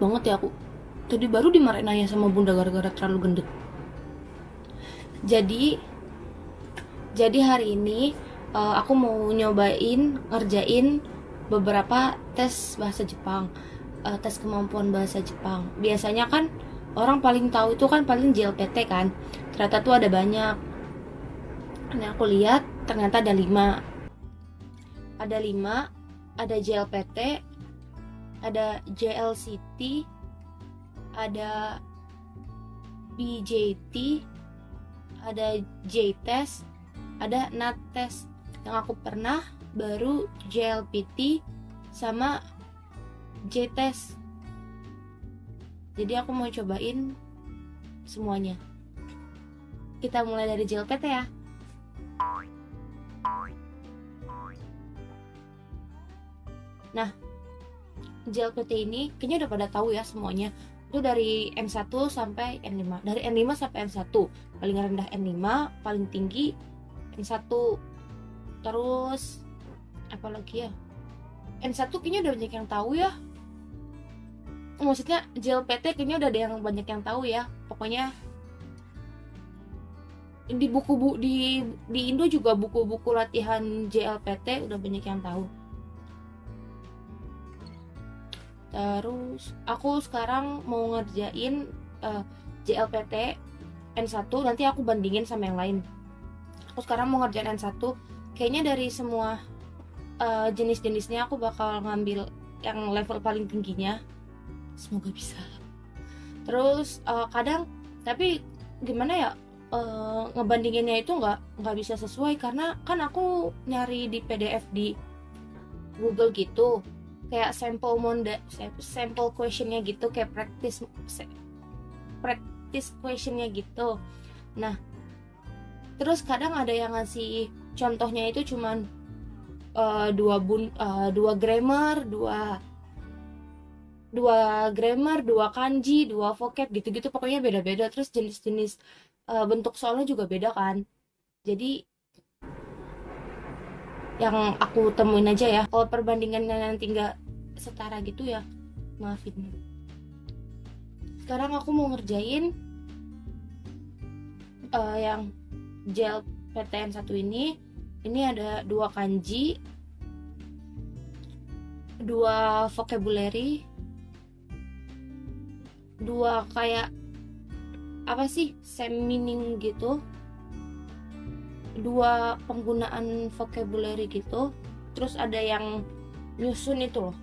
banget ya aku. Tadi baru dimarahin ayah sama bunda gara-gara terlalu gendut. Jadi hari ini aku mau nyobain ngerjain beberapa tes bahasa Jepang, tes kemampuan bahasa Jepang. Biasanya kan orang paling tahu itu kan paling JLPT kan. Ternyata tuh ada banyak. Ini aku lihat ternyata ada 5. Ada 5, ada JLPT, ada JLCT, ada BJT, ada JTest, ada NAT-test. Yang aku pernah baru JLPT sama JTest. Jadi aku mau cobain semuanya. Kita mulai dari JLPT ya. Nah, JLPT ini kayaknya udah pada tahu ya semuanya. Itu dari N1 sampai N5. Dari N5 sampai N1. Paling rendah N5, paling tinggi N1. Terus apa lagi ya? N1 kayaknya udah banyak yang tahu ya. Maksudnya JLPT kayaknya udah ada yang banyak yang tahu ya. Pokoknya di buku di Indo juga buku-buku latihan JLPT udah banyak yang tahu. Terus aku sekarang mau ngerjain JLPT N1, nanti aku bandingin sama yang lain. Aku sekarang mau ngerjain N1. Kayaknya dari semua jenis-jenisnya aku bakal ngambil yang level paling tingginya. Semoga bisa. Terus kadang tapi gimana ya, ngebandinginnya itu nggak bisa sesuai karena kan aku nyari di PDF di Google gitu, kayak sample questionnya gitu, kayak practice questionnya gitu. Nah, terus kadang ada yang ngasih contohnya itu cuman dua grammar, dua kanji, dua vocab gitu-gitu, pokoknya beda-beda. Terus jenis-jenis bentuk soalnya juga beda kan. Jadi yang aku temuin aja ya, kalau perbandingannya nanti nggak setara gitu ya maafin. Sekarang aku mau ngerjain yang gel PTN 1 ini ada 2 kanji, 2 vocabulary, 2 kayak apa sih, same meaning gitu, 2 penggunaan vocabulary gitu. Terus ada yang nyusun itu loh,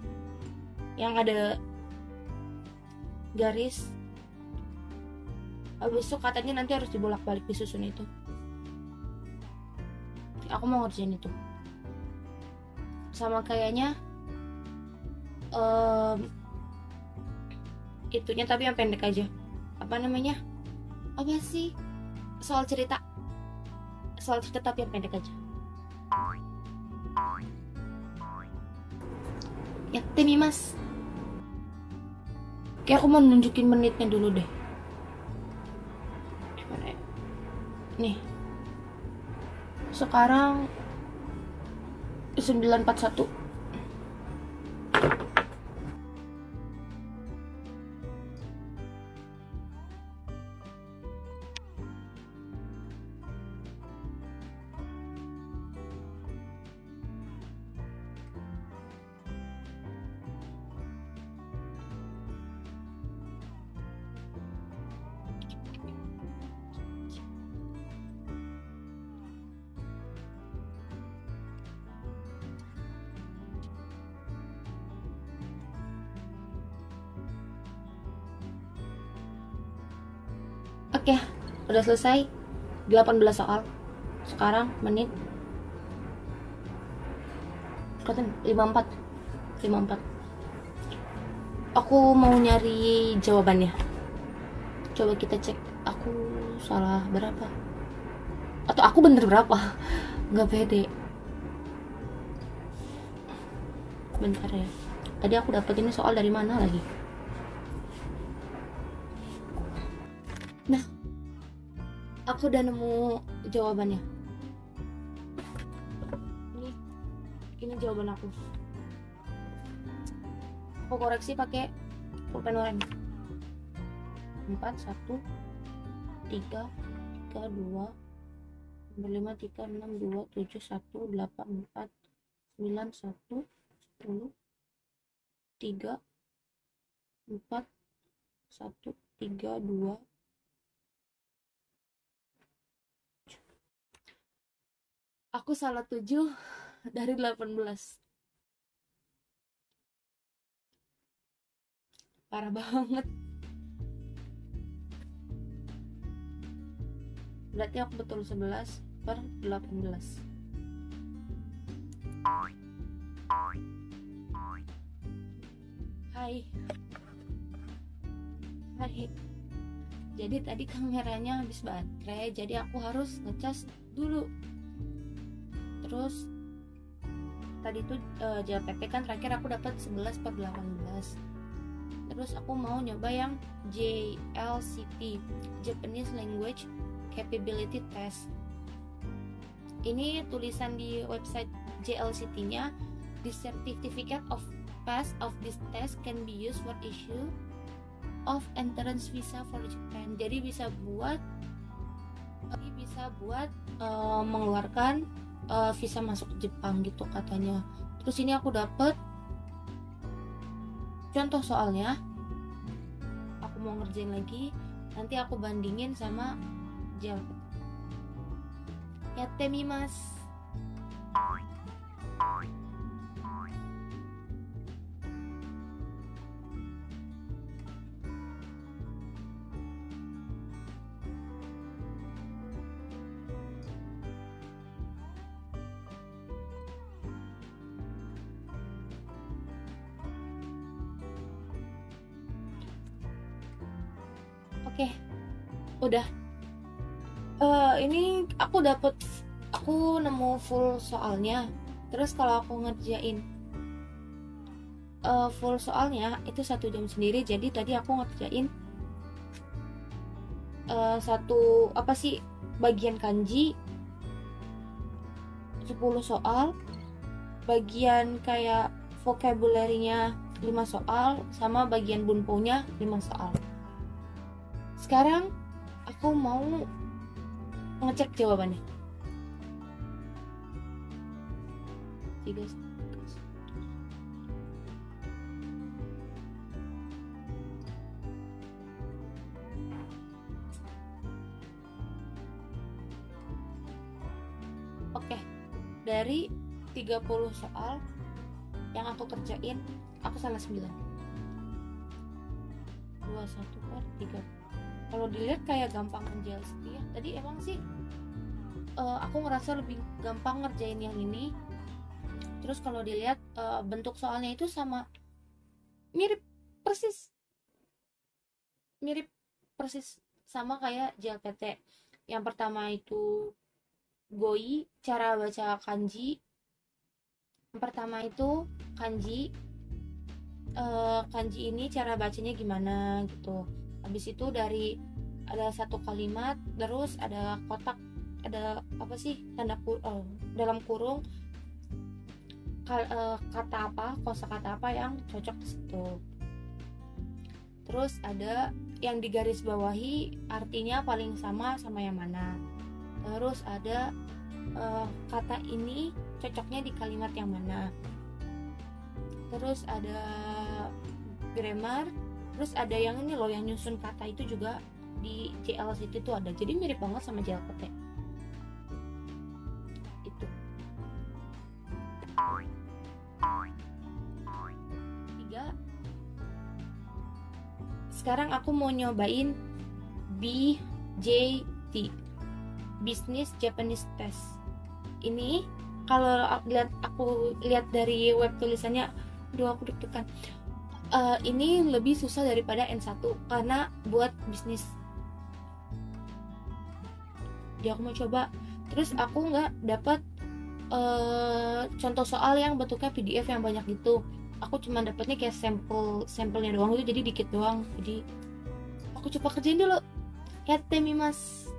yang ada garis. Habis itu katanya nanti harus dibolak-balik disusun itu. Aku mau ngerjain itu. Sama kayaknya itunya tapi yang pendek aja. Apa namanya? Apa sih? Soal cerita tapi yang pendek aja. Ya, mas. Kayak aku mau nunjukin menitnya dulu deh. Gimana ya? Nih. Sekarang 9:41. Oke, udah selesai 18 soal. Sekarang menit 54. Aku mau nyari jawabannya. Coba kita cek aku salah berapa atau aku bener berapa. Nggak pede. Bentar ya. Tadi aku dapat ini soal dari mana lagi? Nah, aku udah nemu jawabannya. Ini jawaban aku. Aku koreksi pakai pulpen oranye. 4 1 3 3 2 5 3 6 2 7 1 8 4 9 1 10 3 4 1 3 2. Aku salah 7 dari 18. Parah banget. Berarti aku betul 11/18. Hai. Jadi tadi kameranya habis baterai, jadi aku harus ngecas dulu. Terus tadi tuh JLPT kan terakhir aku dapat 11/18. Terus aku mau nyoba yang JLCT, Japanese Language Capability Test. Ini tulisan di website JLCT-nya, the certificate of pass of this test can be used for issue of entrance visa for Japan. Jadi bisa buat mengeluarkan visa masuk Jepang gitu katanya. Terus ini aku dapet contoh soalnya. Aku mau ngerjain lagi, nanti aku bandingin sama JLPT. Yatte mimasu. Oke, udah. Ini aku nemu full soalnya. Terus kalau aku ngerjain full soalnya itu 1 jam sendiri. Jadi tadi aku ngerjain bagian kanji 10 soal, bagian kayak vocabulary-nya 5 soal, sama bagian bunpo-nya 5 soal. Sekarang aku mau ngecek jawabannya. 3. Oke, dari 30 soal yang aku kerjain, aku salah 9. 21/3. Kalau dilihat kayak gampang JLCT ya. Tadi emang sih aku ngerasa lebih gampang ngerjain yang ini. Terus kalau dilihat bentuk soalnya itu mirip persis sama kayak JLPT. Yang pertama itu goi, cara baca kanji. Yang pertama itu kanji, kanji ini cara bacanya gimana gitu. Habis itu ada satu kalimat, terus ada kotak, ada dalam kurung kata apa, kosakata apa yang cocok di situ. Terus ada yang digaris bawahi artinya paling sama yang mana. Terus ada kata ini cocoknya di kalimat yang mana. Terus ada grammar. Terus ada yang ini loh, yang nyusun kata itu juga di JLCT itu ada. Jadi mirip banget sama JLPT. Itu. 3. Sekarang aku mau nyobain BJT, Business Japanese Test. Ini kalau aku lihat dari web tulisannya, aduh aku deg-degan. Ini lebih susah daripada N1 karena buat bisnis. Jadi aku mau coba. Terus aku nggak dapat contoh soal yang bentuknya PDF yang banyak gitu. Aku cuma dapatnya kayak sampelnya doang gitu, jadi dikit doang. Jadi aku coba kerjain dulu. Yatte mimasu.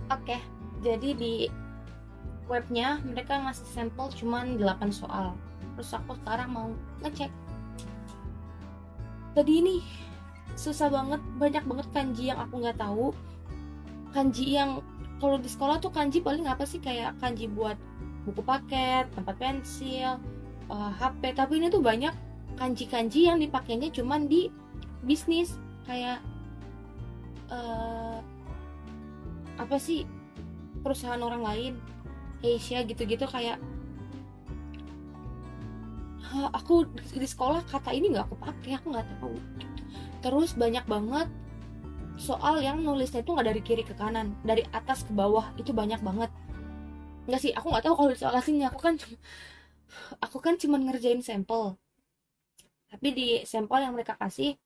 Oke, jadi di webnya mereka ngasih sampel cuman 8 soal. Terus aku sekarang mau ngecek. Tadi ini susah banget, banyak banget kanji yang aku nggak tahu. Kanji yang kalau di sekolah tuh kanji paling apa sih, kayak kanji buat buku paket, tempat pensil, HP. Tapi ini tuh banyak kanji-kanji yang dipakainya cuman di bisnis, kayak apa sih, perusahaan orang lain, Asia gitu-gitu. Kayak aku di sekolah kata ini nggak aku pakai, aku nggak tahu. Terus banyak banget soal yang nulisnya itu nggak dari kiri ke kanan, dari atas ke bawah, itu banyak banget. Nggak sih, aku nggak tahu kalau di soal aslinya. Aku kan cuma ngerjain sampel, tapi di sampel yang mereka kasih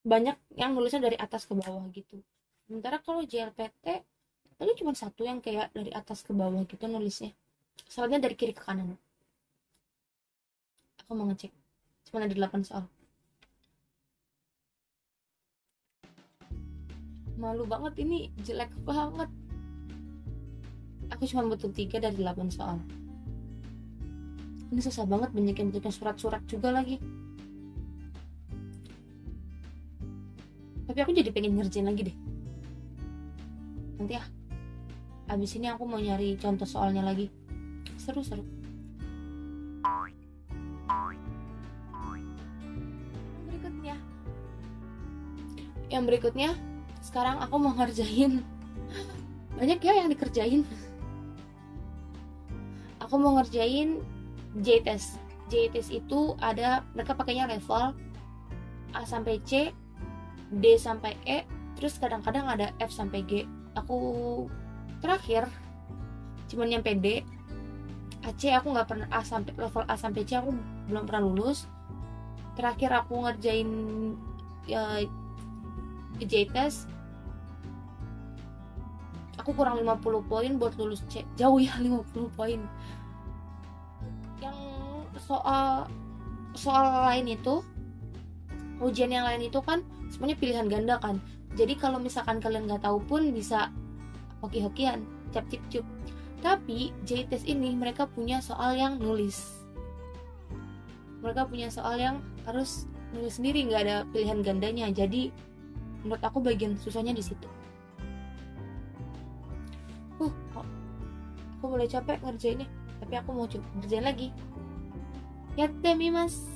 banyak yang nulisnya dari atas ke bawah gitu. Sementara kalau JLPT itu cuma satu yang kayak dari atas ke bawah gitu nulisnya, soalnya dari kiri ke kanan. Aku mau ngecek, cuma ada 8 soal. Malu banget, ini jelek banget. Aku cuma butuh 3 dari 8 soal. Ini susah banget, banyak surat-surat juga lagi. Tapi aku jadi pengen ngerjain lagi deh. Nanti ya, abis ini aku mau nyari contoh soalnya lagi. Seru-seru. Yang berikutnya, sekarang aku mau ngerjain. Banyak ya yang dikerjain. Aku mau ngerjain J-test. J-test itu ada, mereka pakainya level A sampai C, D sampai E, terus kadang-kadang ada F sampai G. Aku terakhir cuman nyampe D. AC aku nggak pernah, level A sampai C aku belum pernah lulus. Terakhir aku ngerjain J-test, aku kurang 50 poin buat lulus C. Jauh ya, 50 poin. Yang soal lain itu, ujian yang lain itu kan semuanya pilihan ganda kan. Jadi kalau misalkan kalian nggak tahu pun bisa hoki-hokian, cap-cip-cup. Tapi J-test ini mereka punya soal yang nulis. Mereka punya soal yang harus nulis sendiri, nggak ada pilihan gandanya. Jadi menurut aku bagian susahnya di situ. Aku mulai capek ngerjainnya, tapi aku mau ngerjain lagi. Yattemimasu.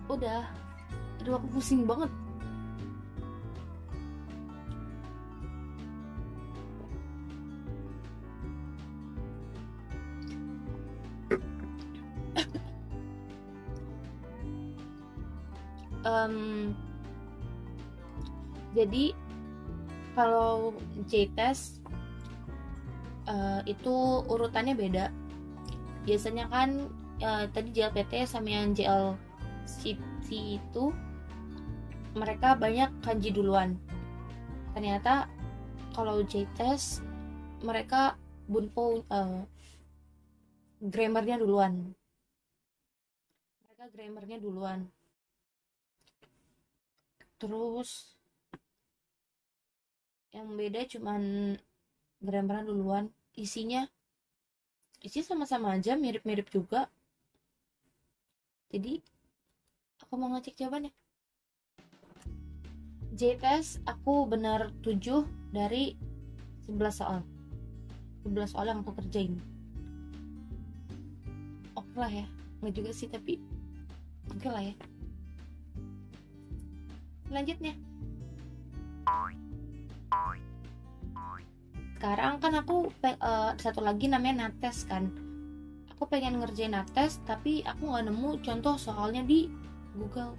Udah, aduh aku pusing banget. Jadi kalau J-test itu urutannya beda. Biasanya kan tadi JLPT sama yang JLCT itu mereka banyak kanji duluan. Ternyata kalau J-test mereka bunpo grammarnya duluan. Terus yang beda cuman grammarnya duluan. Isi sama-sama aja, mirip-mirip juga. Jadi aku mau ngecek jawabannya. J-test aku benar 7 dari 11 soal. 11 soal yang aku kerjain. Oke lah ya, nggak juga sih, tapi oke lah ya. Selanjutnya, sekarang kan aku satu lagi namanya nates kan. Aku pengen ngerjain nates, tapi aku nggak nemu contoh soalnya di Google.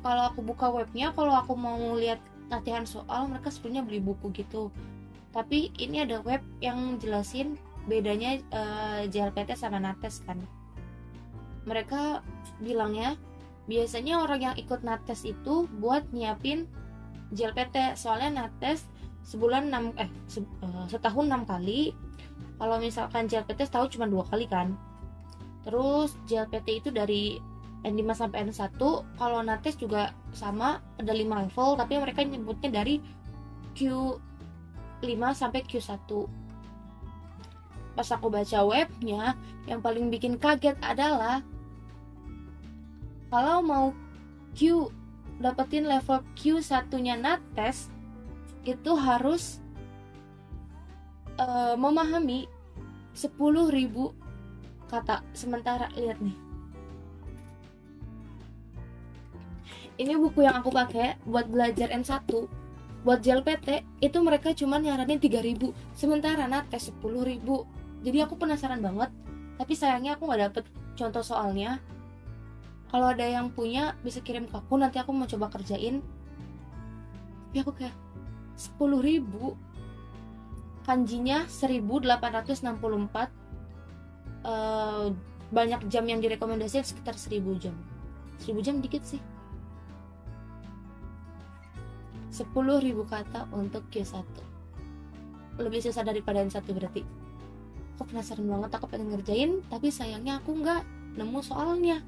Kalau aku buka webnya, kalau aku mau lihat latihan soal, mereka sebenarnya beli buku gitu. Tapi ini ada web yang jelasin bedanya JLPT sama nates kan. mereka bilangnya biasanya orang yang ikut nates itu buat nyiapin JLPT, soalnya nates setahun 6 kali. Kalau misalkan JLPT setahun cuma 2 kali kan. Terus JLPT itu dari N5 sampai N1. Kalau nates juga sama, ada 5 level, tapi mereka nyebutnya dari Q5 sampai Q1. Pas aku baca webnya, yang paling bikin kaget adalah kalau mau dapetin level Q1-nya nates itu harus memahami 10.000 kata. Sementara lihat nih, ini buku yang aku pakai buat belajar N1, buat JLPT itu mereka cuma nyaranin 3.000, sementara nates 10.000. Jadi aku penasaran banget, tapi sayangnya aku nggak dapet contoh soalnya. Kalau ada yang punya bisa kirim ke aku, nanti aku mau coba kerjain. Tapi aku kayak 10.000, kanjinya 1864, banyak jam yang direkomendasikan sekitar 1000 jam. 1000 jam dikit sih. 10.000 kata untuk Q1, lebih susah daripada N1 berarti. Aku penasaran banget, aku pengen ngerjain, tapi sayangnya aku nggak nemu soalnya.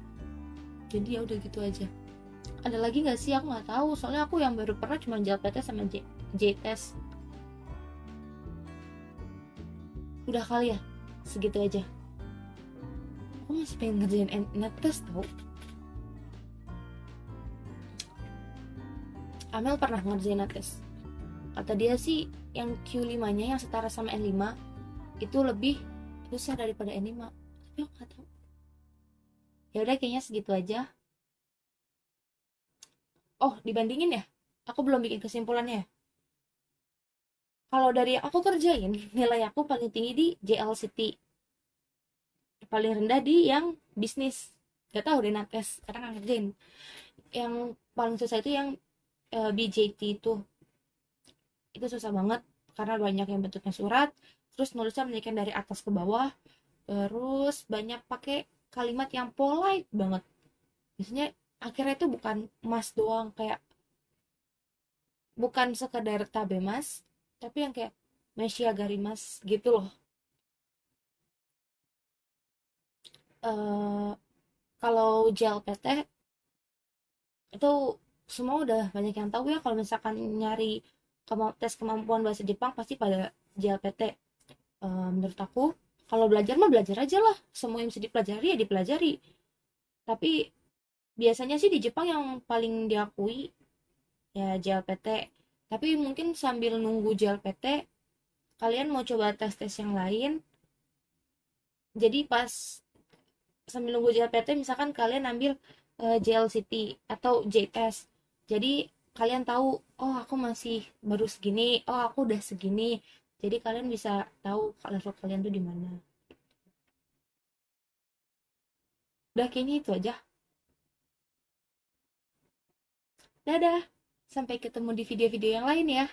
Jadi ya udah gitu aja. Ada lagi nggak sih? Aku nggak tahu, soalnya aku yang baru pernah cuma JLPT sama JTEST. Udah kali ya, segitu aja. Aku masih pengen ngerjain NETES tau. Amel pernah ngerjain NETES. Kata dia sih yang Q5-nya yang setara sama N5 itu lebih susah daripada N5. Tapi aku nggak tahu. Ya udah kayaknya segitu aja. Oh, dibandingin ya? Aku belum bikin kesimpulannya. Kalau dari yang aku kerjain, nilai aku paling tinggi di JL City, paling rendah di yang bisnis. Gak tahu deh nates, karena nggak ngerjain. Yang paling susah itu yang BJT itu susah banget karena banyak yang bentuknya surat, terus nulisnya menyekan dari atas ke bawah, terus banyak pakai kalimat yang polite banget. Biasanya akhirnya itu bukan mas doang, kayak bukan sekedar tabemas, tapi yang kayak Mesya Garimas gitu loh. eh Kalau JLPT itu semua udah banyak yang tahu ya. Kalau misalkan nyari tes kemampuan bahasa Jepang pasti pada JLPT. Menurut aku kalau belajar mah belajar aja lah, semua yang bisa dipelajari ya dipelajari. Tapi biasanya sih di Jepang yang paling diakui ya JLPT. Tapi mungkin sambil nunggu JLPT kalian mau coba tes-tes yang lain. Jadi pas sambil nunggu JLPT misalkan kalian ambil JLCT atau JTEST, jadi kalian tahu, oh aku masih baru segini, oh aku udah segini, jadi kalian bisa tahu level kalian tuh di mana. Udah kayaknya itu aja. Dadah, sampai ketemu di video-video yang lain ya.